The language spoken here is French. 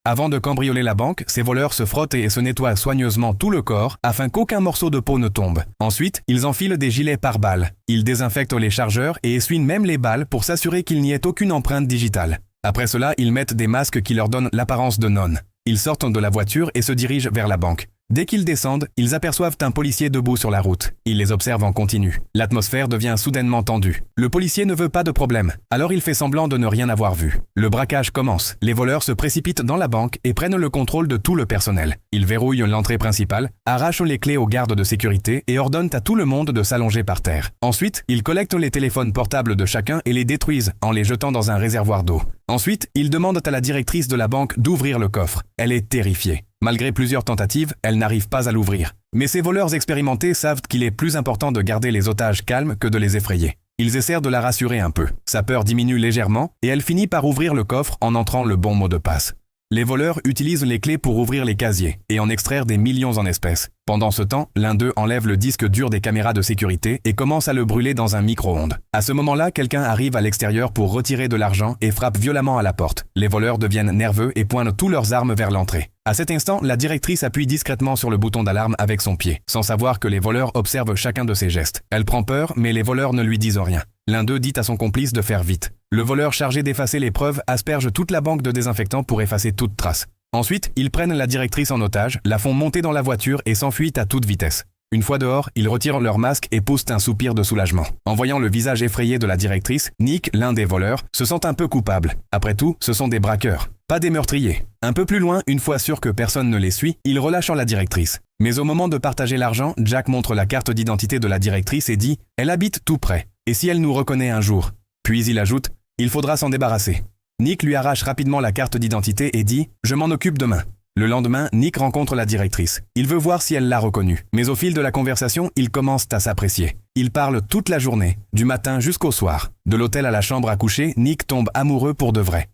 Avant de cambrioler la banque, ces voleurs se frottent et se nettoient soigneusement tout le corps afin qu'aucun morceau de peau ne tombe. Ensuite, ils enfilent des gilets pare-balles. Ils désinfectent les chargeurs et essuient même les balles pour s'assurer qu'il n'y ait aucune empreinte digitale. Après cela, ils mettent des masques qui leur donnent l'apparence de nonnes. Ils sortent de la voiture et se dirigent vers la banque. Dès qu'ils descendent, ils aperçoivent un policier debout sur la route. Ils les observent en continu. L'atmosphère devient soudainement tendue. Le policier ne veut pas de problème, alors il fait semblant de ne rien avoir vu. Le braquage commence. Les voleurs se précipitent dans la banque et prennent le contrôle de tout le personnel. Ils verrouillent l'entrée principale, arrachent les clés aux gardes de sécurité et ordonnent à tout le monde de s'allonger par terre. Ensuite, ils collectent les téléphones portables de chacun et les détruisent en les jetant dans un réservoir d'eau. Ensuite, ils demandent à la directrice de la banque d'ouvrir le coffre. Elle est terrifiée. Malgré plusieurs tentatives, elle n'arrive pas à l'ouvrir. Mais ces voleurs expérimentés savent qu'il est plus important de garder les otages calmes que de les effrayer. Ils essaient de la rassurer un peu. Sa peur diminue légèrement et elle finit par ouvrir le coffre en entrant le bon mot de passe. Les voleurs utilisent les clés pour ouvrir les casiers et en extraire des millions en espèces. Pendant ce temps, l'un d'eux enlève le disque dur des caméras de sécurité et commence à le brûler dans un micro-ondes. À ce moment-là, quelqu'un arrive à l'extérieur pour retirer de l'argent et frappe violemment à la porte. Les voleurs deviennent nerveux et pointent toutes leurs armes vers l'entrée. À cet instant, la directrice appuie discrètement sur le bouton d'alarme avec son pied, sans savoir que les voleurs observent chacun de ses gestes. Elle prend peur, mais les voleurs ne lui disent rien. L'un d'eux dit à son complice de faire vite. Le voleur chargé d'effacer les preuves asperge toute la banque de désinfectant pour effacer toute trace. Ensuite, ils prennent la directrice en otage, la font monter dans la voiture et s'enfuient à toute vitesse. Une fois dehors, ils retirent leur masque et poussent un soupir de soulagement. En voyant le visage effrayé de la directrice, Nick, l'un des voleurs, se sent un peu coupable. Après tout, ce sont des braqueurs, pas des meurtriers. Un peu plus loin, une fois sûr que personne ne les suit, ils relâchent la directrice. Mais au moment de partager l'argent, Jack montre la carte d'identité de la directrice et dit « Elle habite tout près. Et si elle nous reconnaît un jour ?» Puis il ajoute « Il faudra s'en débarrasser. » Nick lui arrache rapidement la carte d'identité et dit « Je m'en occupe demain. » Le lendemain, Nick rencontre la directrice. Il veut voir si elle l'a reconnue. Mais au fil de la conversation, ils commencent à s'apprécier. Ils parlent toute la journée, du matin jusqu'au soir. De l'hôtel à la chambre à coucher, Nick tombe amoureux pour de vrai.